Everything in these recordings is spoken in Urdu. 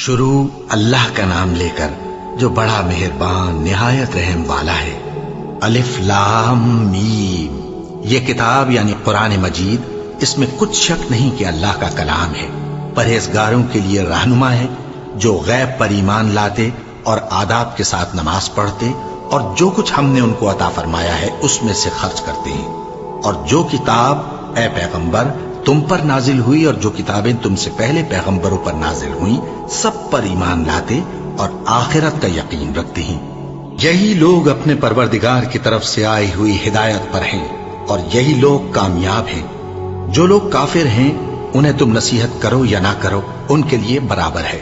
شروع اللہ کا نام لے کر جو بڑا مہربان نہایت رحم والا ہے۔ الف لام میم، یہ کتاب یعنی قرآن مجید، اس میں کچھ شک نہیں کہ اللہ کا کلام ہے، پرہیزگاروں کے لیے رہنما ہے، جو غیب پر ایمان لاتے اور آداب کے ساتھ نماز پڑھتے اور جو کچھ ہم نے ان کو عطا فرمایا ہے اس میں سے خرچ کرتے ہیں، اور جو کتاب اے پیغمبر تم پر نازل ہوئی اور جو کتابیں تم سے پہلے پیغمبروں پر نازل ہوئیں سب پر ایمان لاتے اور آخرت کا یقین رکھتے ہیں۔ یہی لوگ اپنے پروردگار کی طرف سے آئی ہوئی ہدایت پر ہیں اور یہی لوگ کامیاب ہیں۔ جو لوگ کافر ہیں انہیں تم نصیحت کرو یا نہ کرو ان کے لیے برابر ہے،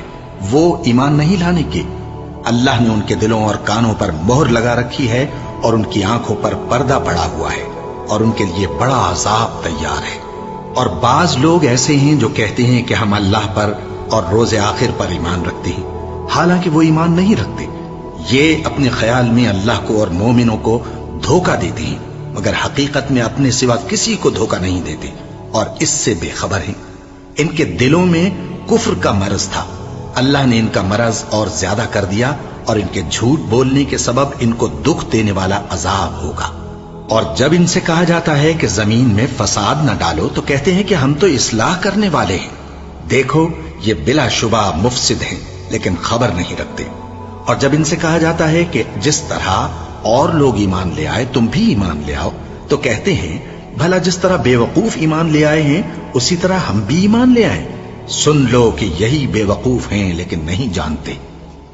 وہ ایمان نہیں لانے کے۔ اللہ نے ان کے دلوں اور کانوں پر مہر لگا رکھی ہے اور ان کی آنکھوں پر پردہ پڑا ہوا ہے اور ان کے لیے بڑا عذاب تیار ہے۔ اور بعض لوگ ایسے ہیں جو کہتے ہیں کہ ہم اللہ پر اور روز آخر پر ایمان رکھتے ہیں، حالانکہ وہ ایمان نہیں رکھتے۔ یہ اپنے خیال میں اللہ کو اور مومنوں کو دھوکہ دیتے ہیں، مگر حقیقت میں اپنے سوا کسی کو دھوکہ نہیں دیتے اور اس سے بے خبر ہیں۔ ان کے دلوں میں کفر کا مرض تھا، اللہ نے ان کا مرض اور زیادہ کر دیا اور ان کے جھوٹ بولنے کے سبب ان کو دکھ دینے والا عذاب ہوگا۔ اور جب ان سے کہا جاتا ہے کہ زمین میں فساد نہ ڈالو تو کہتے ہیں کہ ہم تو اصلاح کرنے والے ہیں۔ دیکھو یہ بلا شبہ مفسد ہیں لیکن خبر نہیں رکھتے۔ اور جب ان سے کہا جاتا ہے کہ جس طرح اور لوگ ایمان لے آئے تم بھی ایمان لے آؤ تو کہتے ہیں بھلا جس طرح بے وقوف ایمان لے آئے ہیں اسی طرح ہم بھی ایمان لے آئیں۔ سن لو کہ یہی بے وقوف ہیں لیکن نہیں جانتے۔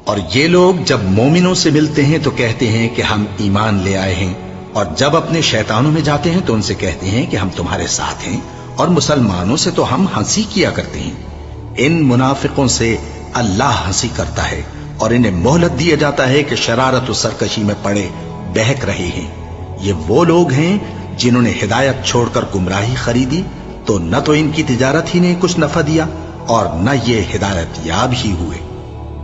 اور یہ لوگ جب مومنوں سے ملتے ہیں تو کہتے ہیں کہ ہم ایمان لے آئے ہیں، اور جب اپنے شیطانوں میں جاتے ہیں تو ان سے کہتے ہیں کہ ہم تمہارے ساتھ ہیں، اور مسلمانوں سے تو ہم ہنسی کیا کرتے ہیں۔ ان منافقوں سے اللہ ہنسی کرتا ہے اور انہیں مہلت دیا جاتا ہے کہ شرارت و سرکشی میں پڑے بہک رہے ہیں۔ یہ وہ لوگ ہیں جنہوں نے ہدایت چھوڑ کر گمراہی خریدی، تو نہ تو ان کی تجارت ہی نے کچھ نفع دیا اور نہ یہ ہدایت یاب ہی ہوئے۔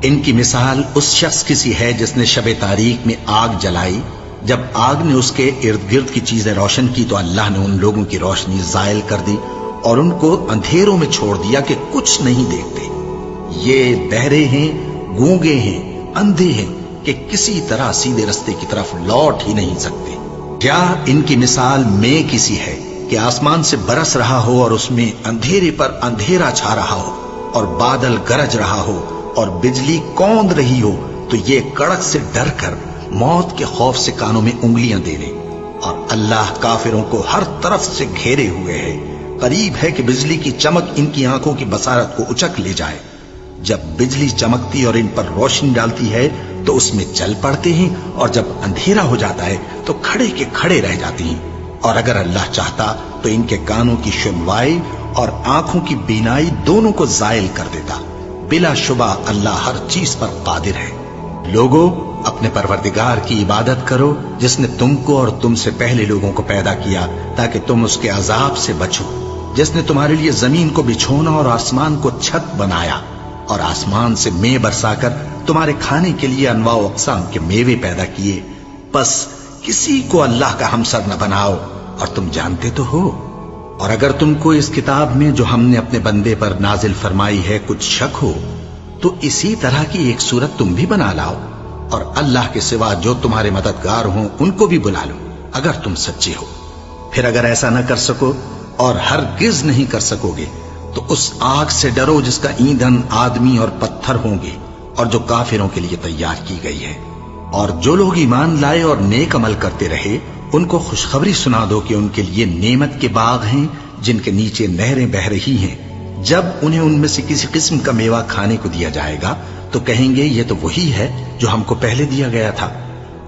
ان کی مثال اس شخص کی سی ہے جس نے شب تاریک میں آگ جلائی، جب آگ نے اس کے ارد گرد کی چیزیں روشن کی تو اللہ نے ان لوگوں کی روشنی زائل کر دی اور ان کو اندھیروں میں چھوڑ دیا کہ کچھ نہیں دیکھتے۔ یہ بہرے ہیں، گونگے ہیں، اندھے ہیں کہ کسی طرح سیدھے رستے کی طرف لوٹ ہی نہیں سکتے۔ کیا ان کی مثال میں کسی ہے کہ آسمان سے برس رہا ہو اور اس میں اندھیرے پر اندھیرا چھا رہا ہو اور بادل گرج رہا ہو اور بجلی کوند رہی ہو تو یہ کڑک سے ڈر کر موت کے خوف سے کانوں میں انگلیاں دے لے۔ اور اللہ کافروں کو ہر طرف سے گھیرے ہوئے ہے، قریب ہے کہ بجلی کی چمک ان کی آنکھوں کی بصارت کو اچک لے جائے۔ جب بجلی چمکتی اور ان پر روشنی ڈالتی ہے تو اس میں چل پڑتے ہیں، اور جب اندھیرا ہو جاتا ہے تو کھڑے کے کھڑے رہ جاتے ہیں۔ اور اگر اللہ چاہتا تو ان کے کانوں کی سنوائی اور آنکھوں کی بینائی دونوں کو زائل کر دیتا۔ بلا شبہ اللہ ہر چیز پر قادر ہے۔ لوگوں اپنے پروردگار کی عبادت کرو جس نے تم کو اور تم سے پہلے لوگوں کو پیدا کیا تاکہ تم اس کے عذاب سے بچو، جس نے تمہارے لیے زمین کو بچھونا اور آسمان کو چھت بنایا اور آسمان سے مے برسا کر تمہارے کھانے کے لیے انواع و اقسام کے میوے پیدا کیے۔ پس کسی کو اللہ کا ہمسر نہ بناؤ، اور تم جانتے تو ہو۔ اور اگر تم کو اس کتاب میں جو ہم نے اپنے بندے پر نازل فرمائی ہے کچھ شک ہو تو اسی طرح کی ایک صورت تم بھی بنا لاؤ، اور اللہ کے سوا جو تمہارے مددگار ہوں ان کو بھی بلا لو اگر تم سچے ہو۔ پھر اگر ایسا نہ کر سکو اور ہرگز نہیں کر سکو گے تو اس آگ سے ڈرو جس کا ایندھن آدمی اور پتھر ہوں گے اور جو کافروں کے لیے تیار کی گئی ہے۔ اور جو لوگ ایمان لائے اور نیک عمل کرتے رہے ان کو خوشخبری سنا دو کہ ان کے لیے نعمت کے باغ ہیں جن کے نیچے نہریں بہہ رہی ہیں۔ جب انہیں ان میں سے کسی قسم کا میوہ کھانے کو دیا جائے گا تو کہیں گے یہ تو وہی ہے جو ہم کو پہلے دیا گیا تھا،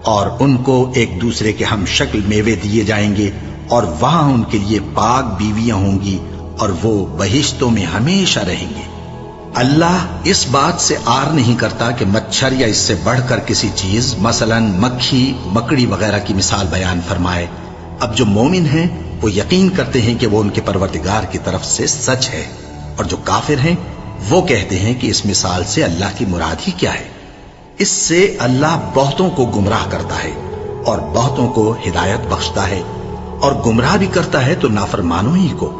اور ان کو ایک دوسرے کے ہم شکل میوے دیے جائیں گے، اور وہاں ان کے لیے پاک بیویاں ہوں گی اور وہ بہشتوں میں ہمیشہ رہیں گے۔ اللہ اس بات سے آر نہیں کرتا کہ مچھر یا اس سے بڑھ کر کسی چیز مثلا مکھی، مکڑی وغیرہ کی مثال بیان فرمائے۔ اب جو مومن ہیں وہ یقین کرتے ہیں کہ وہ ان کے پروردگار کی طرف سے سچ ہے، اور جو کافر ہیں وہ کہتے ہیں کہ اس مثال سے اللہ کی مراد ہی کیا ہے۔ اس سے اللہ بہتوں کو گمراہ کرتا ہے اور بہتوں کو ہدایت بخشتا ہے، اور گمراہ بھی کرتا ہے تو نافرمانوں ہی کو،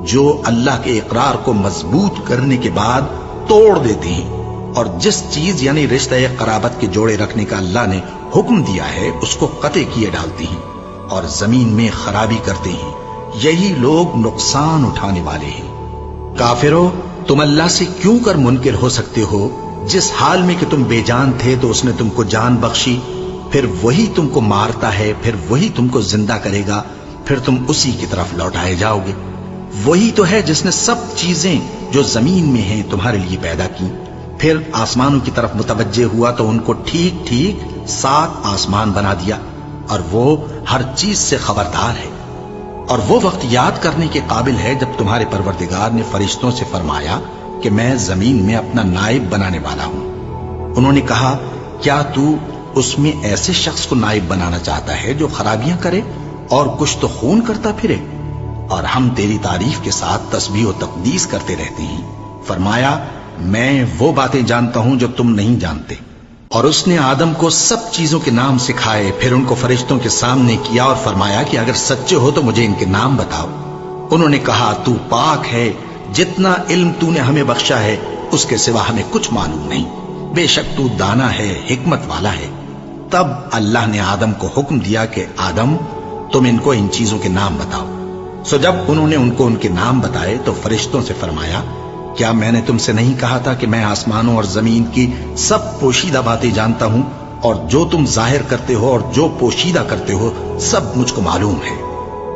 جو اللہ کے اقرار کو مضبوط کرنے کے بعد توڑ دیتے ہیں اور جس چیز یعنی رشتہ قرابت کے جوڑے رکھنے کا اللہ نے حکم دیا ہے اس کو قطع کیے ڈالتے ہیں اور زمین میں خرابی کرتے ہیں، یہی لوگ نقصان اٹھانے والے ہیں۔ کافرو، تم اللہ سے کیوں کر منکر ہو سکتے ہو؟ جس حال میں کہ تم بے جان تھے تو اس نے تم کو جان بخشی، پھر وہی تم کو مارتا ہے، پھر وہی تم کو زندہ کرے گا، پھر تم اسی کی طرف لوٹائے جاؤ گے۔ وہی تو ہے جس نے سب چیزیں جو زمین میں ہیں تمہارے لیے پیدا کی، پھر آسمانوں کی طرف متوجہ ہوا تو ان کو ٹھیک ٹھیک 7 آسمان بنا دیا، اور وہ ہر چیز سے خبردار ہے۔ اور وہ وقت یاد کرنے کے قابل ہے جب تمہارے پروردگار نے فرشتوں سے فرمایا کہ میں زمین میں اپنا نائب بنانے والا ہوں۔ انہوں نے کہا، کیا تو اس میں ایسے شخص کو نائب بنانا چاہتا ہے جو خرابیاں کرے اور کچھ تو خون کرتا پھرے؟ اور ہم تیری تعریف کے ساتھ تسبیح و تقدیس کرتے رہتے ہیں۔ فرمایا، میں وہ باتیں جانتا ہوں جو تم نہیں جانتے۔ اور اس نے آدم کو سب چیزوں کے نام سکھائے، پھر ان کو فرشتوں کے سامنے کیا اور فرمایا کہ اگر سچے ہو تو مجھے ان کے نام بتاؤ۔ انہوں نے کہا، تو پاک ہے، جتنا علم تو نے ہمیں بخشا ہے اس کے سوا ہمیں کچھ معلوم نہیں، بے شک تو دانا ہے، حکمت والا ہے۔ تب اللہ نے آدم کو حکم دیا کہ آدم، تم ان کو ان چیزوں کے نام بتاؤ۔ سو جب انہوں نے ان کو ان کے نام بتائے تو فرشتوں سے فرمایا، کیا میں نے تم سے نہیں کہا تھا کہ میں آسمانوں اور زمین کی سب پوشیدہ باتیں جانتا ہوں، اور جو تم ظاہر کرتے ہو اور جو پوشیدہ کرتے ہو سب مجھ کو معلوم ہے۔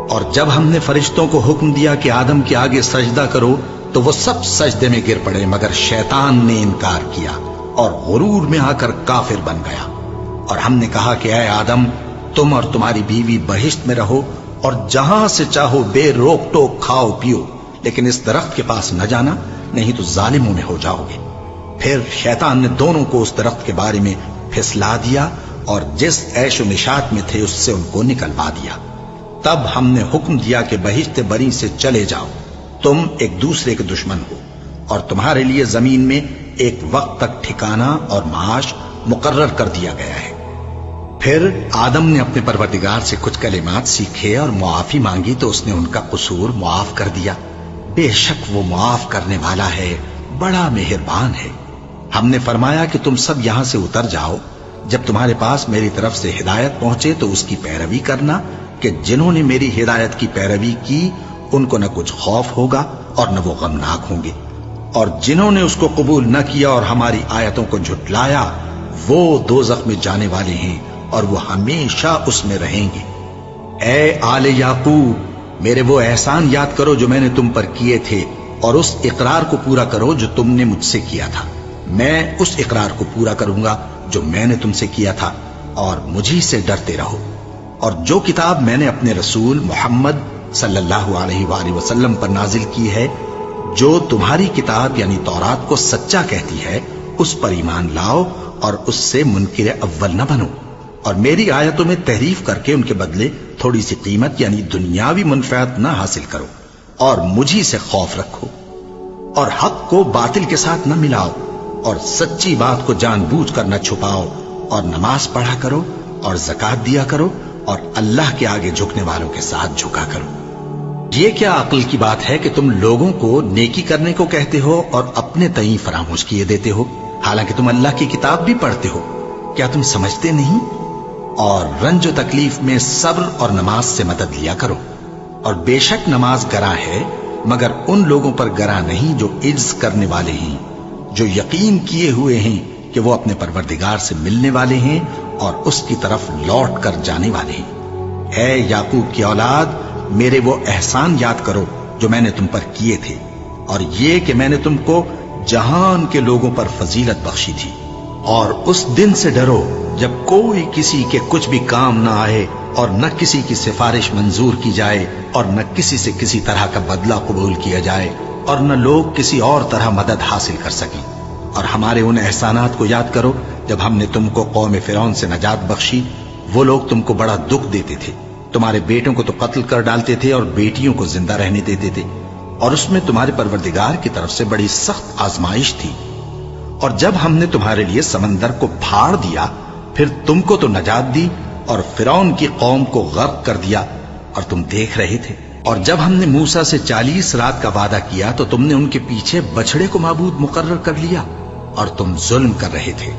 اور جب ہم نے فرشتوں کو حکم دیا کہ آدم کے آگے سجدہ کرو تو وہ سب سجدے میں گر پڑے، مگر شیطان نے انکار کیا اور غرور میں آ کر کافر بن گیا۔ اور ہم نے کہا کہ اے آدم، تم اور تمہاری بیوی بہشت میں رہو اور جہاں سے چاہو بے روک ٹوک کھاؤ پیو، لیکن اس درخت کے پاس نہ جانا، نہیں تو ظالموں میں ہو جاؤ گے۔ پھر شیطان نے دونوں کو اس درخت کے بارے میں پھسلا دیا اور جس عیش و نشاط میں تھے اس سے ان کو نکلوا دیا۔ تب ہم نے حکم دیا کہ بہشت بری سے چلے جاؤ، تم ایک دوسرے کے دشمن ہو، اور تمہارے لیے زمین میں ایک وقت تک ٹھکانہ اور معاش مقرر کر دیا گیا ہے۔ پھر آدم نے اپنے پروردگار سے کچھ کلمات سیکھے اور معافی مانگی تو اس نے ان کا قصور معاف کر دیا۔ بے شک وہ معاف کرنے والا ہے، بڑا مہربان ہے۔ ہم نے فرمایا کہ تم سب یہاں سے اتر جاؤ، جب تمہارے پاس میری طرف سے ہدایت پہنچے تو اس کی پیروی کرنا، کہ جنہوں نے میری ہدایت کی پیروی کی ان کو نہ کچھ خوف ہوگا اور نہ وہ غمناک ہوں گے، اور جنہوں نے اس کو قبول نہ کیا اور ہماری آیتوں کو جھٹلایا وہ دوزخ میں جانے والے ہیں اور وہ ہمیشہ اس میں رہیں گے۔ اے آل یعقوب، میرے وہ احسان یاد کرو جو میں نے تم پر کیے تھے، اور اس اقرار کو پورا کرو جو تم نے مجھ سے کیا تھا۔ میں اس اقرار کو پورا کروں گا جو میں نے تم سے کیا تھا، اور مجھی سے ڈرتے رہو۔ اور جو کتاب میں نے اپنے رسول محمد صلی اللہ علیہ وآلہ وسلم پر نازل کی ہے، جو تمہاری کتاب یعنی تورات کو سچا کہتی ہے، اس پر ایمان لاؤ اور اس سے منکر اول نہ بنو، اور میری آیتوں میں تحریف کر کے ان کے بدلے تھوڑی سی قیمت یعنی دنیاوی منفعت نہ حاصل کرو، اور مجھی سے خوف رکھو، اور حق کو باطل کے ساتھ نہ ملاؤ، اور سچی بات کو جان بوجھ کر نہ چھپاؤ، اور نماز پڑھا کرو اور زکات دیا کرو، اور اللہ کے آگے جھکنے والوں کے ساتھ جھکا کرو۔ یہ کیا عقل کی بات ہے کہ تم لوگوں کو نیکی کرنے کو کہتے ہو اور اپنے تئیں فراموش کیے دیتے ہو، حالانکہ تم اللہ کی کتاب بھی پڑھتے ہو؟ کیا تم سمجھتے نہیں؟ اور رنج و تکلیف میں صبر اور نماز سے مدد لیا کرو، اور بے شک نماز گراں ہے، مگر ان لوگوں پر گراں نہیں جو عجز کرنے والے ہیں، جو یقین کیے ہوئے ہیں کہ وہ اپنے پروردگار سے ملنے والے ہیں اور اس کی طرف لوٹ کر جانے والے ہیں۔ اے یعقوب کی اولاد، میرے وہ احسان یاد کرو جو میں نے تم پر کیے تھے، اور یہ کہ میں نے تم کو جہان کے لوگوں پر فضیلت بخشی تھی۔ اور اس دن سے ڈرو جب کوئی کسی کے کچھ بھی کام نہ آئے، اور نہ کسی کی سفارش منظور کی جائے، اور نہ کسی سے کسی طرح کا بدلہ قبول کیا جائے، اور نہ لوگ کسی اور طرح مدد حاصل کر سکیں۔ اور ہمارے ان احسانات کو یاد کرو جب ہم نے تم کو قوم فرعون سے نجات بخشی۔ وہ لوگ تم کو بڑا دکھ دیتے تھے، تمہارے بیٹوں کو تو قتل کر ڈالتے تھے اور بیٹیوں کو زندہ رہنے دیتے تھے، اور اس میں تمہارے پروردگار کی طرف سے بڑی سخت آزمائش تھی۔ اور جب ہم نے تمہارے لیے سمندر کو پھاڑ دیا، پھر تم کو تو نجات دی اور فرعون کی قوم کو غرق کر دیا، اور تم دیکھ رہے تھے۔ اور جب ہم نے موسیٰ سے 40 رات کا وعدہ کیا تو تم نے ان کے پیچھے بچھڑے کو معبود مقرر کر لیا، اور تم ظلم کر رہے تھے.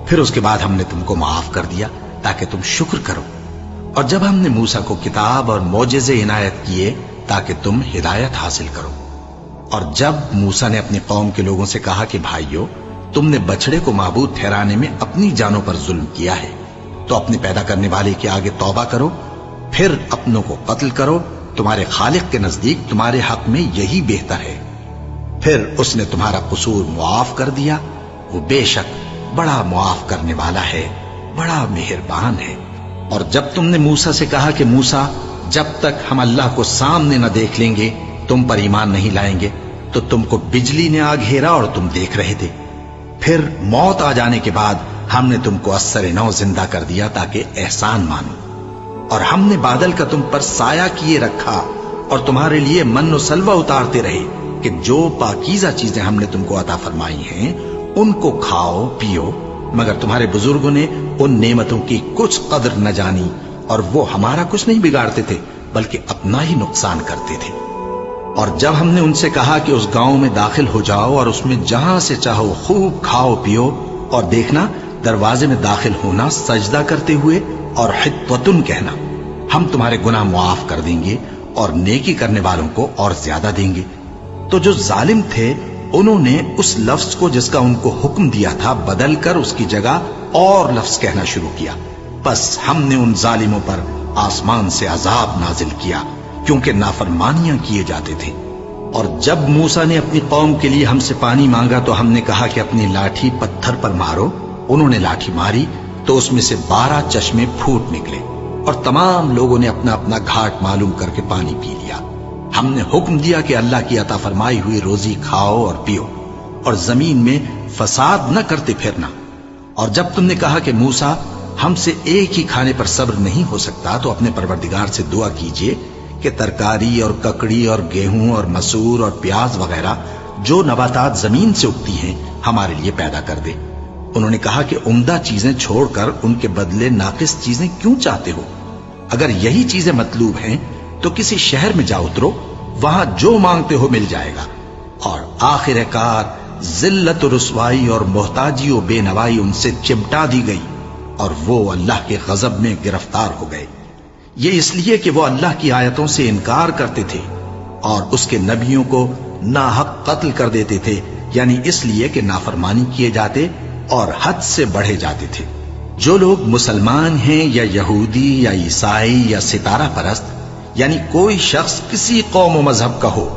پھر اس کے بعد ہم نے تم کو معاف کر دیا تاکہ تم شکر کرو. اور جب ہم نے موسیٰ کو کتاب اور معجزے عنایت کیے تاکہ تم ہدایت حاصل کرو. اور جب موسیٰ نے اپنی قوم کے لوگوں سے کہا کہ بھائیو، تم نے بچڑے کو معبود ٹھہرانے میں اپنی جانوں پر ظلم کیا ہے، تو اپنے پیدا کرنے والے کے آگے توبہ کرو، پھر اپنوں کو قتل کرو. تمہارے خالق کے نزدیک تمہارے حق میں یہی بہتر ہے. پھر اس نے تمہارا قصور معاف کر دیا. وہ بے شک بڑا معاف کرنے والا ہے، بڑا مہربان ہے. اور جب تم نے موسیٰ سے کہا کہ موسیٰ، جب تک ہم اللہ کو سامنے نہ دیکھ لیں گے تم پر ایمان نہیں لائیں گے، تو تم کو بجلی نے آ گھیرا اور تم دیکھ رہے تھے. پھر موت آ جانے کے بعد ہم نے تم کو اثر نو زندہ کر دیا تاکہ احسان مانو. اور ہم نے بادل کا تم پر سایہ کیے رکھا اور تمہارے لیے من و سلوہ اتارتے رہے کہ جو پاکیزہ چیزیں ہم نے تم کو عطا فرمائی ہیں ان کو کھاؤ پیو. مگر تمہارے بزرگوں نے ان نعمتوں کی کچھ قدر نہ جانی، اور وہ ہمارا کچھ نہیں بگاڑتے تھے بلکہ اپنا ہی نقصان کرتے تھے. اور جب ہم نے ان سے کہا کہ اس گاؤں میں داخل ہو جاؤ اور اس میں جہاں سے چاہو خوب کھاؤ پیو، اور دیکھنا دروازے میں داخل ہونا سجدہ کرتے ہوئے اور حطوتن کہنا، ہم تمہارے گناہ معاف کر دیں گے اور نیکی کرنے والوں کو اور زیادہ دیں گے. تو جو ظالم تھے انہوں نے اس لفظ کو جس کا ان کو حکم دیا تھا بدل کر اس کی جگہ اور لفظ کہنا شروع کیا. بس ہم نے ان ظالموں پر آسمان سے عذاب نازل کیا کیونکہ نافرمانیاں کیے جاتے تھے. اور جب موسیٰ نے اپنی قوم کے لیے ہم سے پانی مانگا تو ہم نے کہا کہ اپنی لاٹھی پتھر پر مارو. انہوں نے لاٹھی ماری تو اس میں سے 12 چشمے پھوٹ نکلے اور تمام لوگوں نے اپنا اپنا گھاٹ معلوم کر کے پانی پی لیا. ہم نے حکم دیا کہ اللہ کی عطا فرمائی ہوئی روزی کھاؤ اور پیو اور زمین میں فساد نہ کرتے پھرنا. اور جب تم نے کہا کہ موسیٰ ہم سے ایک ہی کھانے پر صبر نہیں ہو سکتا تو اپنے پروردگار سے دعا کیجئے کہ ترکاری اور ککڑی اور گیہوں اور مسور اور پیاز وغیرہ جو نباتات زمین سے اگتی ہیں ہمارے لیے پیدا کر دے. انہوں نے کہا کہ عمدہ چیزیں چھوڑ کر ان کے بدلے ناقص چیزیں کیوں چاہتے ہو؟ اگر یہی چیزیں مطلوب ہیں تو کسی شہر میں جا اترو، وہاں جو مانگتے ہو مل جائے گا. اور آخر کار ذلت و رسوائی اور محتاجی و بے نوائی ان سے چمٹا دی گئی اور وہ اللہ کے غضب میں گرفتار ہو گئے. یہ اس لیے کہ وہ اللہ کی آیتوں سے انکار کرتے تھے اور اس کے نبیوں کو ناحق قتل کر دیتے تھے، یعنی اس لیے کہ نافرمانی کیے جاتے اور حد سے بڑھے جاتے تھے. جو لوگ مسلمان ہیں یا یہودی یا عیسائی یا ستارہ پرست، یعنی کوئی شخص کسی قوم و مذہب کا ہو،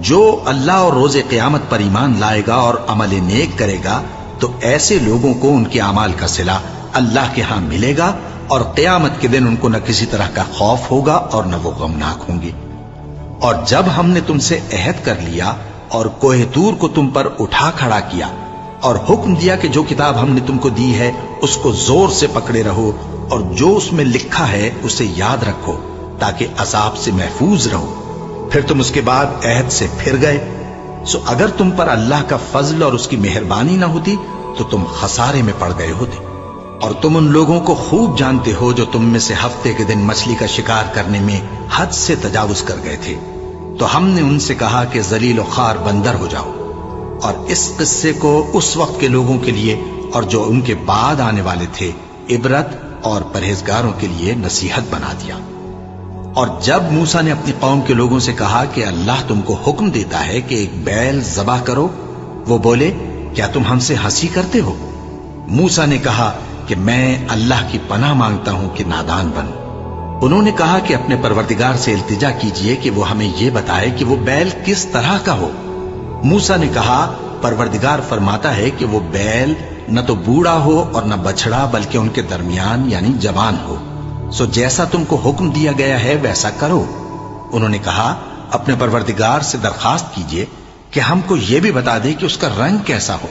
جو اللہ اور روز قیامت پر ایمان لائے گا اور عمل نیک کرے گا تو ایسے لوگوں کو ان کے اعمال کا صلہ اللہ کے ہاں ملے گا اور قیامت کے دن ان کو نہ کسی طرح کا خوف ہوگا اور نہ وہ غمناک ہوں گے. اور جب ہم نے تم سے عہد کر لیا اور کوہ طور کو تم پر اٹھا کھڑا کیا اور حکم دیا کہ جو کتاب ہم نے تم کو دی ہے اس کو زور سے پکڑے رہو اور جو اس میں لکھا ہے اسے یاد رکھو تاکہ عذاب سے محفوظ رہو، پھر تم اس کے بعد عہد سے پھر گئے. سو اگر تم پر اللہ کا فضل اور اس کی مہربانی نہ ہوتی تو تم خسارے میں پڑ گئے ہوتے. اور تم ان لوگوں کو خوب جانتے ہو جو تم میں سے ہفتے کے دن مچھلی کا شکار کرنے میں حد سے تجاوز کر گئے تھے، تو ہم نے ان سے کہا کہ ذلیل و خوار بندر ہو جاؤ. اور اس قصے کو اس وقت کے لوگوں کے لیے اور جو ان کے بعد آنے والے تھے عبرت اور پرہیزگاروں کے لیے نصیحت بنا دیا. اور جب موسیٰ نے اپنی قوم کے لوگوں سے کہا کہ اللہ تم کو حکم دیتا ہے کہ ایک بیل ذبح کرو، وہ بولے کیا تم ہم سے ہنسی کرتے ہو؟ موسیٰ نے کہا کہ میں اللہ کی پناہ مانگتا ہوں کہ نادان بنوں. انہوں نے کہا کہ اپنے پروردگار سے التجا کیجئے کہ وہ ہمیں یہ بتائے کہ وہ بیل کس طرح کا ہو. موسیٰ نے کہا پروردگار فرماتا ہے کہ وہ بیل نہ تو بوڑھا ہو اور نہ بچڑا بلکہ ان کے درمیان یعنی جوان ہو. سو جیسا تم کو حکم دیا گیا ہے ویسا کرو. انہوں نے کہا اپنے پروردگار سے درخواست کیجئے کہ ہم کو یہ بھی بتا دے کہ اس کا رنگ کیسا ہو.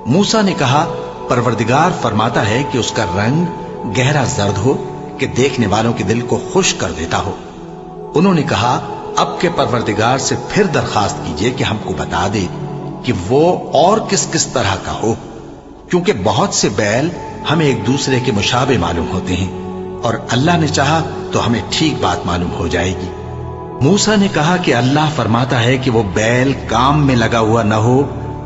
موسیٰ نے کہا پروردگار فرماتا ہے کہ اس کا رنگ گہرا زرد ہو کہ دیکھنے والوں کے دل کو خوش کر دیتا ہو. انہوں نے کہا اب کے پروردگار سے پھر درخواست کیجئے کہ ہم کو بتا دے کہ وہ اور کس کس طرح کا ہو، کیونکہ بہت سے بیل ہمیں ایک دوسرے کے مشابہ معلوم ہوتے ہیں اور اللہ نے چاہا تو ہمیں ٹھیک بات معلوم ہو جائے گی. موسیٰ نے کہا کہ اللہ فرماتا ہے کہ وہ بیل کام میں لگا ہوا نہ ہو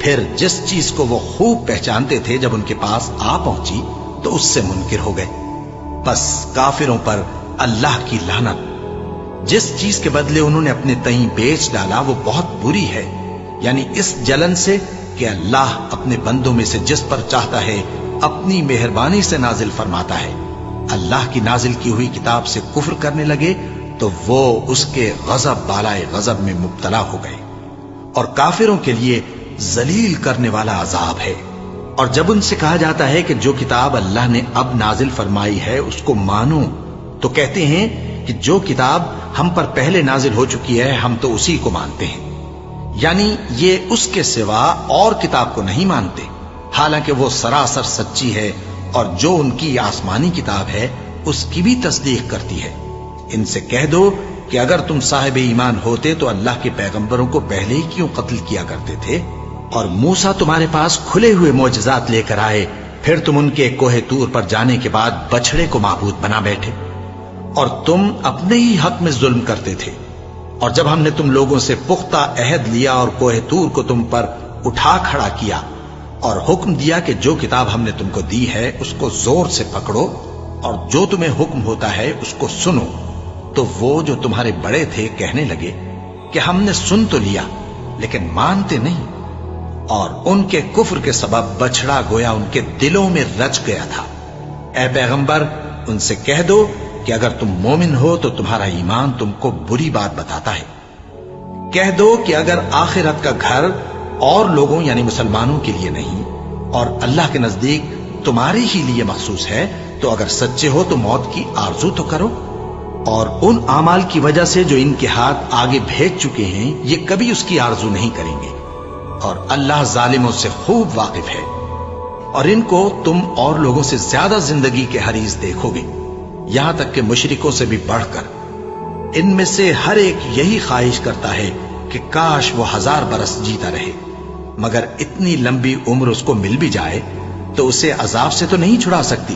پھر جس چیز کو وہ خوب پہچانتے تھے جب ان کے پاس آ پہنچی تو اس سے منکر ہو گئے۔ بس کافروں پر اللہ کی لعنت۔ جس چیز کے بدلے انہوں نے اپنے تئیں بیچ ڈالا وہ بہت بری ہے، یعنی اس جلن سے کہ اللہ اپنے بندوں میں سے جس پر چاہتا ہے اپنی مہربانی سے نازل فرماتا ہے۔ اللہ کی نازل کی ہوئی کتاب سے کفر کرنے لگے تو وہ اس کے غضب بالائے غضب میں مبتلا ہو گئے، اور کافروں کے لیے ذلیل کرنے والا عذاب ہے۔ اور جب ان سے کہا جاتا ہے کہ جو کتاب اللہ نے اب نازل فرمائی ہے اس کو مانو، تو کہتے ہیں کہ جو کتاب ہم پر پہلے نازل ہو چکی ہے ہم تو اسی کو مانتے ہیں، یعنی یہ اس کے سوا اور کتاب کو نہیں مانتے، حالانکہ وہ سراسر سچی ہے اور جو ان کی آسمانی کتاب ہے اس کی بھی تصدیق کرتی ہے۔ ان سے کہہ دو کہ اگر تم صاحب ایمان ہوتے تو اللہ کے پیغمبروں کو پہلے ہی کیوں قتل کیا کرتے تھے؟ اور موسیٰ تمہارے پاس کھلے ہوئے معجزات لے کر آئے، پھر تم ان کے کوہ طور پر جانے کے بعد بچڑے کو معبود بنا بیٹھے، اور تم اپنے ہی حق میں ظلم کرتے تھے۔ اور جب ہم نے تم لوگوں سے پختہ عہد لیا اور کوہ طور کو تم پر اٹھا کھڑا کیا اور حکم دیا کہ جو کتاب ہم نے تم کو دی ہے اس کو زور سے پکڑو اور جو تمہیں حکم ہوتا ہے اس کو سنو، تو وہ جو تمہارے بڑے تھے کہنے لگے کہ ہم نے سن تو لیا لیکن مانتے نہیں، اور ان کے کفر کے سبب بچڑا گویا ان کے دلوں میں رچ گیا تھا۔ اے پیغمبر ان سے کہہ دو کہ اگر تم مومن ہو تو تمہارا ایمان تم کو بری بات بتاتا ہے۔ کہہ دو کہ اگر آخرت کا گھر اور لوگوں یعنی مسلمانوں کے لیے نہیں اور اللہ کے نزدیک تمہارے ہی لیے مخصوص ہے تو اگر سچے ہو تو موت کی آرزو تو کرو، اور ان اعمال کی وجہ سے جو ان کے ہاتھ آگے بھیج چکے ہیں یہ کبھی اس کی آرزو نہیں کریں گے، اور اللہ ظالموں سے خوب واقف ہے۔ اور ان کو تم اور لوگوں سے زیادہ زندگی کے حریص دیکھو گے، یہاں تک کہ مشرکوں سے بھی بڑھ کر۔ ان میں سے ہر ایک یہی خواہش کرتا ہے کہ کاش وہ 1000 برس جیتا رہے، مگر اتنی لمبی عمر اس کو مل بھی جائے تو اسے عذاب سے تو نہیں چھڑا سکتی،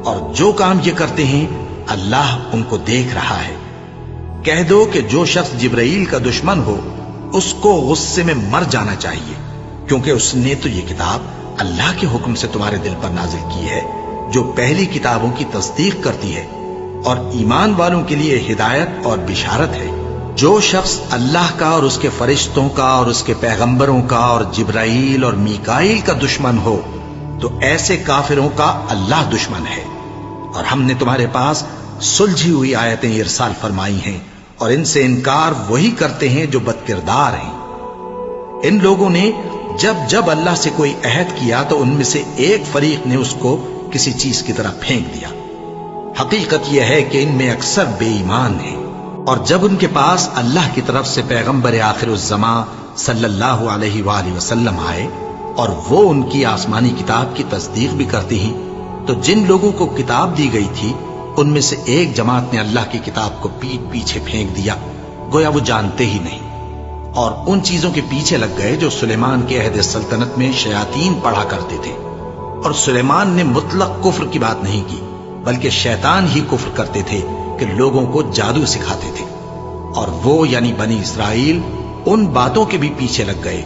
اور جو کام یہ کرتے ہیں اللہ ان کو دیکھ رہا ہے۔ کہہ دو کہ جو شخص جبرائیل کا دشمن ہو اس کو غصے میں مر جانا چاہیے، کیونکہ اس نے تو یہ کتاب اللہ کے حکم سے تمہارے دل پر نازل کی ہے جو پہلی کتابوں کی تصدیق کرتی ہے، اور ایمان والوں کے لیے ہدایت اور بشارت ہے۔ جو شخص اللہ کا اور اس کے فرشتوں کا اور اس کے پیغمبروں کا اور جبرائیل اور میکائیل کا دشمن ہو تو ایسے کافروں کا اللہ دشمن ہے۔ اور ہم نے تمہارے پاس سلجھی ہوئی آیتیں ارسال فرمائی ہیں، اور ان سے انکار وہی کرتے ہیں جو بد کردار ہیں۔ ان لوگوں نے جب جب اللہ سے کوئی عہد کیا تو ان میں سے ایک فریق نے اس کو کسی چیز کی طرح پھینک دیا۔ حقیقت یہ ہے کہ ان میں اکثر بے ایمان ہیں، اور جب ان کے پاس اللہ کی طرف سے پیغمبر آخر الزماں صلی اللہ علیہ وآلہ وسلم آئے اور وہ ان کی آسمانی کتاب کی تصدیق بھی کرتے ہیں، تو جن لوگوں کو کتاب دی گئی تھی ان میں سے ایک جماعت نے اللہ کی کتاب کو پیٹ پیچھے پھینک دیا، گویا وہ جانتے ہی نہیں، اور ان چیزوں کے پیچھے لگ گئے جو سلیمان کے عہد سلطنت میں شیاطین پڑھا کرتے تھے۔ اور سلیمان نے مطلق کفر کی بات نہیں کی، بلکہ شیطان ہی کفر کرتے تھے کہ لوگوں کو جادو سکھاتے تھے، اور وہ یعنی بنی اسرائیل ان باتوں کے بھی پیچھے لگ گئے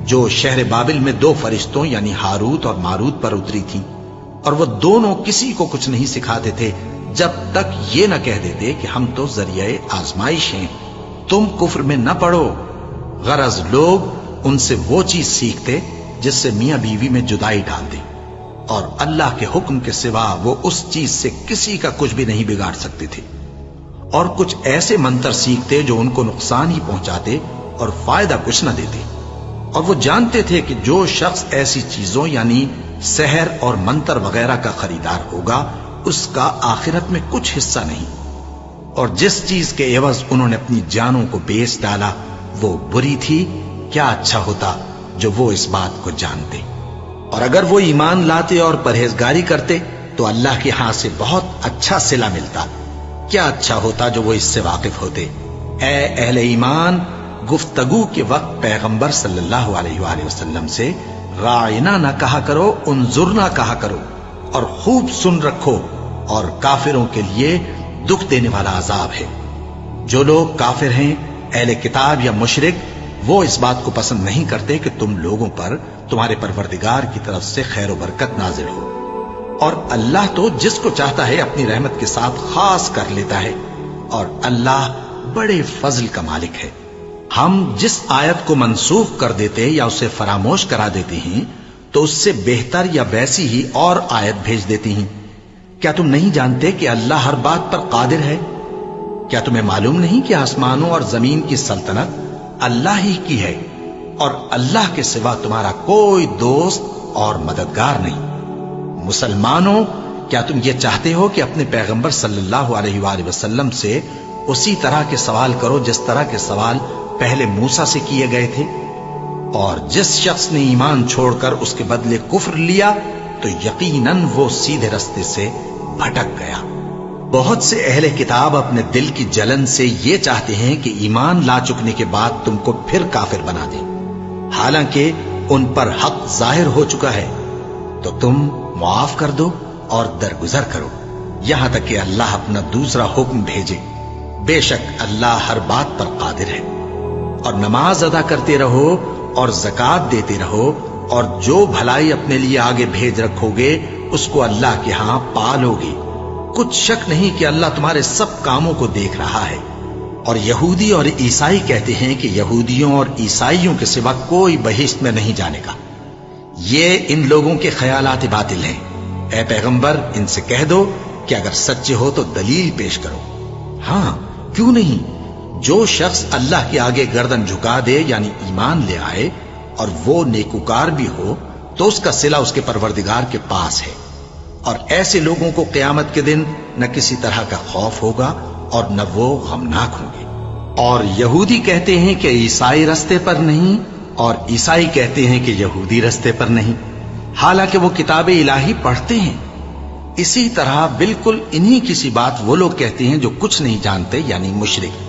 جو شہر بابل میں 2 فرشتوں یعنی ہاروت اور ماروت پر اتری تھی، اور وہ دونوں کسی کو کچھ نہیں سکھاتے تھے جب تک یہ نہ کہہ دیتے کہ ہم تو ذریعہ آزمائش ہیں، تم کفر میں نہ پڑو۔ غرض لوگ ان سے وہ چیز سیکھتے جس سے میاں بیوی میں جدائی ڈال دے، اور اللہ کے حکم کے سوا وہ اس چیز سے کسی کا کچھ بھی نہیں بگاڑ سکتے تھے، اور کچھ ایسے منتر سیکھتے جو ان کو نقصان ہی پہنچاتے اور فائدہ کچھ نہ دیتے، اور وہ جانتے تھے کہ جو شخص ایسی چیزوں یعنی سحر اور منتر وغیرہ کا خریدار ہوگا اس کا آخرت میں کچھ حصہ نہیں، اور جس چیز کے عوض انہوں نے اپنی جانوں کو بیچ ڈالا وہ بری تھی۔ کیا اچھا ہوتا جو وہ اس بات کو جانتے، اور اگر وہ ایمان لاتے اور پرہیزگاری کرتے تو اللہ کے ہاں سے بہت اچھا صلہ ملتا۔ کیا اچھا ہوتا جو وہ اس سے واقف ہوتے۔ اے اہل ایمان، گفتگو کے وقت پیغمبر صلی اللہ علیہ وآلہ وسلم سے راعنا نہ کہا کرو، انظرنا کہا کرو، اور خوب سن رکھو، اور کافروں کے لیے دکھ دینے والا عذاب ہے۔ جو لوگ کافر ہیں، اہل کتاب یا مشرک، وہ اس بات کو پسند نہیں کرتے کہ تم لوگوں پر تمہارے پروردگار کی طرف سے خیر و برکت نازل ہو، اور اللہ تو جس کو چاہتا ہے اپنی رحمت کے ساتھ خاص کر لیتا ہے، اور اللہ بڑے فضل کا مالک ہے۔ ہم جس آیت کو منسوخ کر دیتے یا اسے فراموش کرا دیتے ہیں تو اس سے بہتر یا ویسی ہی اور آیت بھیج دیتی ہیں۔ کیا تم نہیں جانتے کہ اللہ ہر بات پر قادر ہے؟ کیا تمہیں معلوم نہیں کہ آسمانوں اور زمین کی سلطنت اللہ ہی کی ہے، اور اللہ کے سوا تمہارا کوئی دوست اور مددگار نہیں؟ مسلمانوں، کیا تم یہ چاہتے ہو کہ اپنے پیغمبر صلی اللہ علیہ وآلہ وسلم سے اسی طرح کے سوال کرو جس طرح کے سوال پہلے موسیٰ سے کیے گئے تھے؟ اور جس شخص نے ایمان چھوڑ کر اس کے بدلے کفر لیا تو یقیناً وہ سیدھے رستے سے بھٹک گیا۔ بہت سے اہل کتاب اپنے دل کی جلن سے یہ چاہتے ہیں کہ ایمان لا چکنے کے بعد تم کو پھر کافر بنا دیں، حالانکہ ان پر حق ظاہر ہو چکا ہے۔ تو تم معاف کر دو اور درگزر کرو یہاں تک کہ اللہ اپنا دوسرا حکم بھیجے۔ بے شک اللہ ہر بات پر قادر ہے۔ اور نماز ادا کرتے رہو اور زکوٰۃ دیتے رہو، اور جو بھلائی اپنے لیے آگے بھیج رکھو گے اس کو اللہ کے ہاں پالو گے۔ کچھ شک نہیں کہ اللہ تمہارے سب کاموں کو دیکھ رہا ہے۔ اور یہودی اور عیسائی کہتے ہیں کہ یہودیوں اور عیسائیوں کے سوا کوئی بہشت میں نہیں جانے گا۔ یہ ان لوگوں کے خیالات باطل ہیں۔ اے پیغمبر، ان سے کہہ دو کہ اگر سچے ہو تو دلیل پیش کرو۔ ہاں، کیوں نہیں؟ جو شخص اللہ کے آگے گردن جھکا دے یعنی ایمان لے آئے اور وہ نیکوکار بھی ہو تو اس کا صلہ اس کے پروردگار کے پاس ہے، اور ایسے لوگوں کو قیامت کے دن نہ کسی طرح کا خوف ہوگا اور نہ وہ غمناک ہوں گے۔ اور یہودی کہتے ہیں کہ عیسائی رستے پر نہیں، اور عیسائی کہتے ہیں کہ یہودی رستے پر نہیں، حالانکہ وہ کتاب الہی پڑھتے ہیں۔ اسی طرح بالکل انہی کسی بات وہ لوگ کہتے ہیں جو کچھ نہیں جانتے یعنی مشرک۔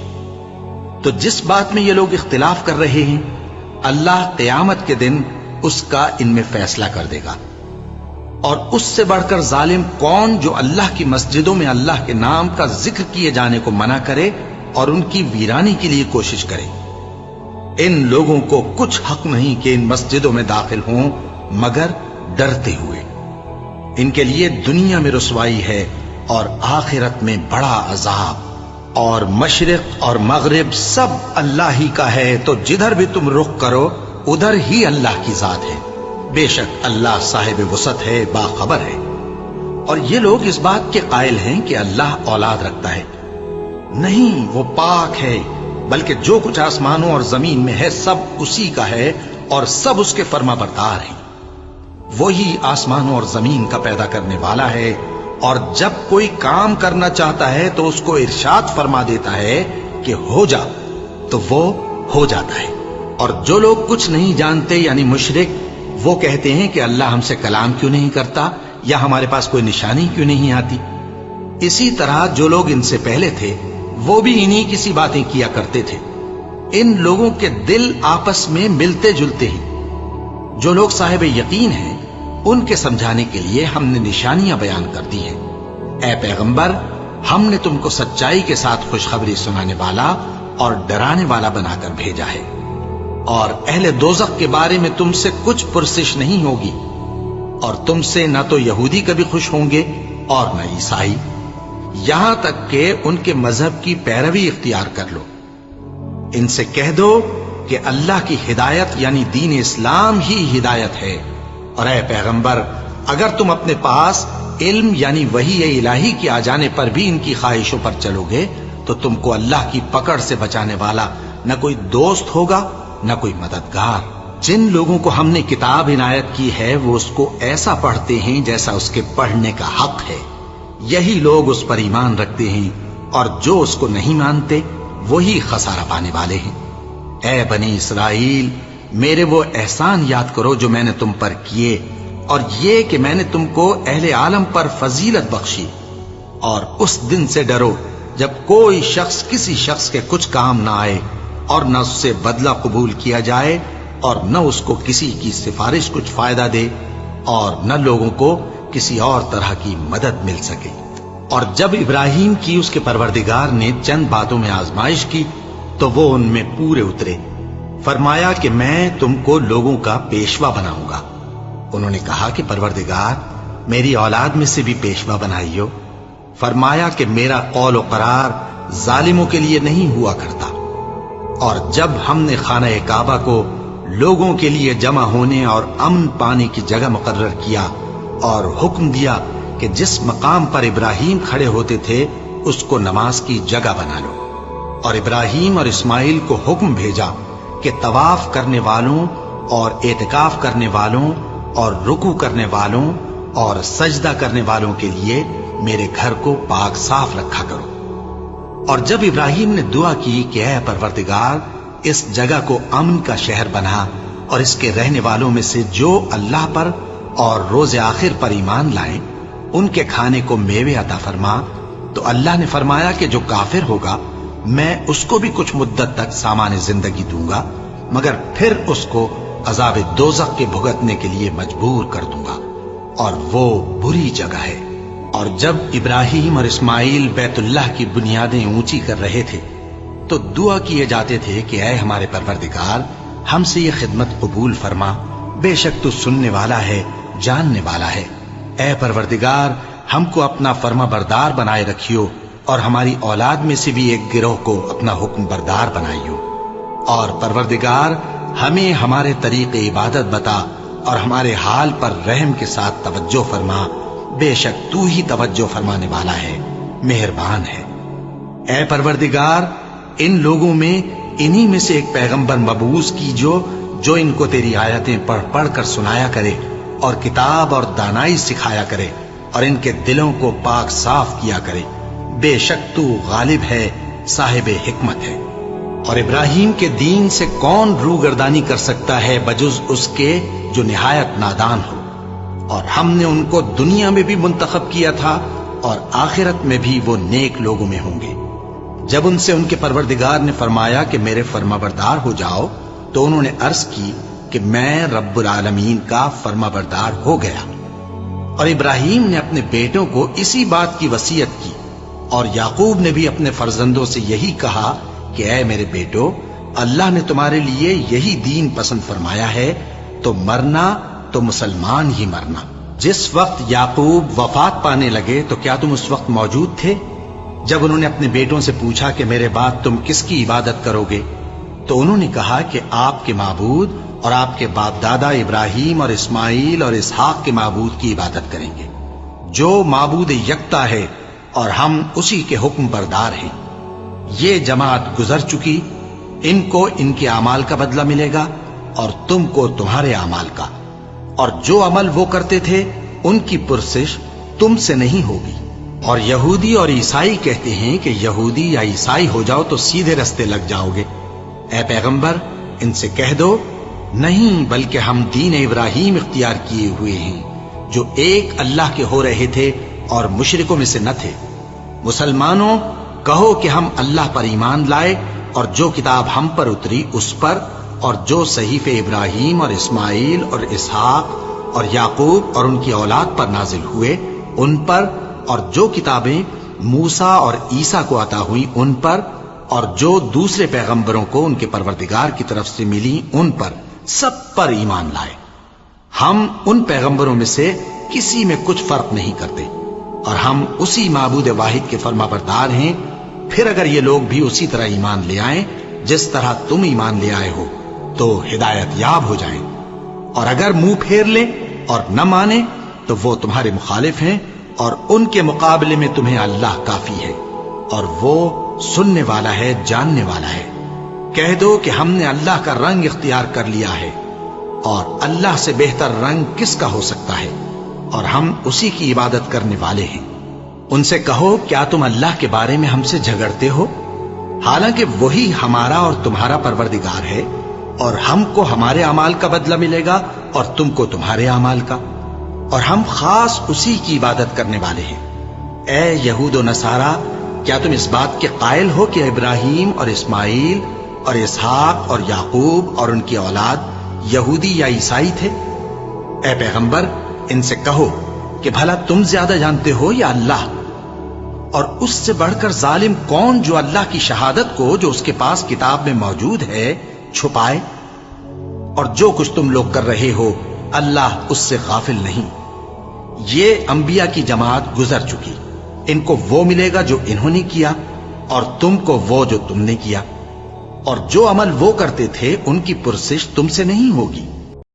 تو جس بات میں یہ لوگ اختلاف کر رہے ہیں اللہ قیامت کے دن اس کا ان میں فیصلہ کر دے گا۔ اور اس سے بڑھ کر ظالم کون جو اللہ کی مسجدوں میں اللہ کے نام کا ذکر کیے جانے کو منع کرے اور ان کی ویرانی کے لیے کوشش کرے۔ ان لوگوں کو کچھ حق نہیں کہ ان مسجدوں میں داخل ہوں مگر ڈرتے ہوئے۔ ان کے لیے دنیا میں رسوائی ہے اور آخرت میں بڑا عذاب۔ اور مشرق اور مغرب سب اللہ ہی کا ہے، تو جدھر بھی تم رخ کرو ادھر ہی اللہ کی ذات ہے۔ بے شک اللہ صاحب وسعت ہے، باخبر ہے۔ اور یہ لوگ اس بات کے قائل ہیں کہ اللہ اولاد رکھتا ہے۔ نہیں، وہ پاک ہے، بلکہ جو کچھ آسمانوں اور زمین میں ہے سب اسی کا ہے اور سب اس کے فرما بردار ہیں۔ وہی آسمانوں اور زمین کا پیدا کرنے والا ہے، اور جب کوئی کام کرنا چاہتا ہے تو اس کو ارشاد فرما دیتا ہے کہ ہو جا، تو وہ ہو جاتا ہے۔ اور جو لوگ کچھ نہیں جانتے یعنی مشرک، وہ کہتے ہیں کہ اللہ ہم سے کلام کیوں نہیں کرتا یا ہمارے پاس کوئی نشانی کیوں نہیں آتی۔ اسی طرح جو لوگ ان سے پہلے تھے وہ بھی انہی کسی باتیں کیا کرتے تھے۔ ان لوگوں کے دل آپس میں ملتے جلتے ہیں۔ جو لوگ صاحب یقین ہیں ان کے سمجھانے کے لیے ہم نے نشانیاں بیان کر دی ہیں۔ اے پیغمبر، ہم نے تم کو سچائی کے ساتھ خوشخبری سنانے والا اور ڈرانے والا بنا کر بھیجا ہے، اور اہل دوزخ کے بارے میں تم سے کچھ پرسش نہیں ہوگی، اور تم سے نہ تو یہودی کبھی خوش ہوں گے اور نہ عیسائی، یہاں تک کہ ان کے مذہب کی پیروی اختیار کر لو۔ ان سے کہہ دو کہ اللہ کی ہدایت یعنی دین اسلام ہی ہدایت ہے، اور اے پیغمبر، اگر تم اپنے پاس علم یعنی وحی الہی کے آ جانے پر بھی ان کی خواہشوں پر چلو گے تو تم کو اللہ کی پکڑ سے بچانے والا نہ کوئی دوست ہوگا نہ کوئی مددگار۔ جن لوگوں کو ہم نے کتاب عنایت کی ہے وہ اس کو ایسا پڑھتے ہیں جیسا اس کے پڑھنے کا حق ہے، یہی لوگ اس پر ایمان رکھتے ہیں، اور جو اس کو نہیں مانتے وہی خسارہ پانے والے ہیں۔ اے بنی اسرائیل، میرے وہ احسان یاد کرو جو میں نے تم پر کیے، اور یہ کہ میں نے تم کو اہل عالم پر فضیلت بخشی، اور اس دن سے ڈرو جب کوئی شخص کسی شخص کے کچھ کام نہ آئے اور نہ اس سے بدلہ قبول کیا جائے اور نہ اس کو کسی کی سفارش کچھ فائدہ دے اور نہ لوگوں کو کسی اور طرح کی مدد مل سکے۔ اور جب ابراہیم کی اس کے پروردگار نے چند باتوں میں آزمائش کی تو وہ ان میں پورے اترے، فرمایا کہ میں تم کو لوگوں کا پیشوا بناؤں گا۔ انہوں نے کہا کہ پروردگار میری اولاد میں سے بھی پیشوا بنائیو۔ فرمایا کہ میرا قول و قرار ظالموں کے لیے نہیں ہوا کرتا۔ اور جب ہم نے خانہ کعبہ کو لوگوں کے لیے جمع ہونے اور امن پانے کی جگہ مقرر کیا اور حکم دیا کہ جس مقام پر ابراہیم کھڑے ہوتے تھے اس کو نماز کی جگہ بنا لو، اور ابراہیم اور اسماعیل کو حکم بھیجا کہ طواف کرنے والوں اور اعتکاف کرنے والوں اور رکوع کرنے والوں اور سجدہ کرنے والوں کے لیے میرے گھر کو پاک صاف رکھا کرو۔ اور جب ابراہیم نے دعا کی کہ اے پروردگار اس جگہ کو امن کا شہر بنا، اور اس کے رہنے والوں میں سے جو اللہ پر اور روز آخر پر ایمان لائیں ان کے کھانے کو میوے عطا فرما، تو اللہ نے فرمایا کہ جو کافر ہوگا میں اس کو بھی کچھ مدت تک سامان زندگی دوں گا، مگر پھر اس کو عذاب دوزخ کے بھگتنے کے لیے مجبور کر دوں گا، اور وہ بری جگہ ہے۔ اور جب ابراہیم اور اسماعیل بیت اللہ کی بنیادیں اونچی کر رہے تھے تو دعا کیے جاتے تھے کہ اے ہمارے پروردگار ہم سے یہ خدمت قبول فرما، بے شک تو سننے والا ہے، جاننے والا ہے۔ اے پروردگار ہم کو اپنا فرما بردار بنائے رکھیو، اور ہماری اولاد میں سے بھی ایک گروہ کو اپنا حکم بردار بنائیو۔ اور پروردگار ہمیں ہمارے طریق عبادت بتا، اور ہمارے حال پر رحم کے ساتھ توجہ فرما، بے شک تو ہی توجہ فرمانے والا ہے، مہربان ہے۔ اے پروردگار ان لوگوں میں انہی میں سے ایک پیغمبر مبعوث کیجو جو ان کو تیری آیتیں پڑھ پڑھ کر سنایا کرے اور کتاب اور دانائی سکھایا کرے اور ان کے دلوں کو پاک صاف کیا کرے، بے شک تو غالب ہے، صاحب حکمت ہے۔ اور ابراہیم کے دین سے کون روگردانی کر سکتا ہے بجز اس کے جو نہایت نادان ہو؟ اور ہم نے ان کو دنیا میں بھی منتخب کیا تھا اور آخرت میں بھی وہ نیک لوگوں میں ہوں گے۔ جب ان سے ان کے پروردگار نے فرمایا کہ میرے فرما بردار ہو جاؤ تو انہوں نے عرض کی کہ میں رب العالمین کا فرما بردار ہو گیا۔ اور ابراہیم نے اپنے بیٹوں کو اسی بات کی وصیت کی، اور یعقوب نے بھی اپنے فرزندوں سے یہی کہا کہ اے میرے بیٹو، اللہ نے تمہارے لیے یہی دین پسند فرمایا ہے، تو مرنا تو مسلمان ہی مرنا۔ جس وقت یعقوب وفات پانے لگے تو کیا تم اس وقت موجود تھے جب انہوں نے اپنے بیٹوں سے پوچھا کہ میرے بعد تم کس کی عبادت کرو گے؟ تو انہوں نے کہا کہ آپ کے معبود اور آپ کے باپ دادا ابراہیم اور اسماعیل اور اسحاق کے معبود کی عبادت کریں گے، جو معبود یکتا ہے اور ہم اسی کے حکم بردار ہیں۔ یہ جماعت گزر چکی، ان کو ان کے اعمال کا بدلہ ملے گا اور تم کو تمہارے اعمال کا، اور جو عمل وہ کرتے تھے ان کی پرسش تم سے نہیں ہوگی۔ اور یہودی اور عیسائی کہتے ہیں کہ یہودی یا عیسائی ہو جاؤ تو سیدھے رستے لگ جاؤ گے۔ اے پیغمبر ان سے کہہ دو نہیں، بلکہ ہم دین ابراہیم اختیار کیے ہوئے ہیں جو ایک اللہ کے ہو رہے تھے اور مشرکوں میں سے نہ تھے۔ مسلمانوں کہو کہ ہم اللہ پر ایمان لائے اور جو کتاب ہم پر اتری اس پر، اور جو صحیفے ابراہیم اور اسماعیل اور اسحاق اور یعقوب اور ان کی اولاد پر نازل ہوئے ان پر، اور جو کتابیں موسیٰ اور عیسیٰ کو عطا ہوئی ان پر، اور جو دوسرے پیغمبروں کو ان کے پروردگار کی طرف سے ملی ان پر، سب پر ایمان لائے۔ ہم ان پیغمبروں میں سے کسی میں کچھ فرق نہیں کرتے، اور ہم اسی معبود واحد کے فرما بردار ہیں۔ پھر اگر یہ لوگ بھی اسی طرح ایمان لے آئیں جس طرح تم ایمان لے آئے ہو تو ہدایت یاب ہو جائیں، اور اگر منہ پھیر لیں اور نہ مانیں تو وہ تمہارے مخالف ہیں، اور ان کے مقابلے میں تمہیں اللہ کافی ہے، اور وہ سننے والا ہے، جاننے والا ہے۔ کہہ دو کہ ہم نے اللہ کا رنگ اختیار کر لیا ہے، اور اللہ سے بہتر رنگ کس کا ہو سکتا ہے، اور ہم اسی کی عبادت کرنے والے ہیں۔ ان سے کہو کیا تم اللہ کے بارے میں ہم سے جھگڑتے ہو، حالانکہ وہی ہمارا اور تمہارا پروردگار ہے، اور ہم کو ہمارے اعمال کا بدلہ ملے گا اور تم کو تمہارے اعمال کا، اور ہم خاص اسی کی عبادت کرنے والے ہیں۔ اے یہود و نصارا، کیا تم اس بات کے قائل ہو کہ ابراہیم اور اسماعیل اور اسحاق اور یعقوب اور ان کی اولاد یہودی یا عیسائی تھے؟ اے پیغمبر ان سے کہو کہ بھلا تم زیادہ جانتے ہو یا اللہ؟ اور اس سے بڑھ کر ظالم کون جو اللہ کی شہادت کو جو اس کے پاس کتاب میں موجود ہے چھپائے؟ اور جو کچھ تم لوگ کر رہے ہو اللہ اس سے غافل نہیں۔ یہ انبیاء کی جماعت گزر چکی، ان کو وہ ملے گا جو انہوں نے کیا، اور تم کو وہ جو تم نے کیا، اور جو عمل وہ کرتے تھے ان کی پرسش تم سے نہیں ہوگی۔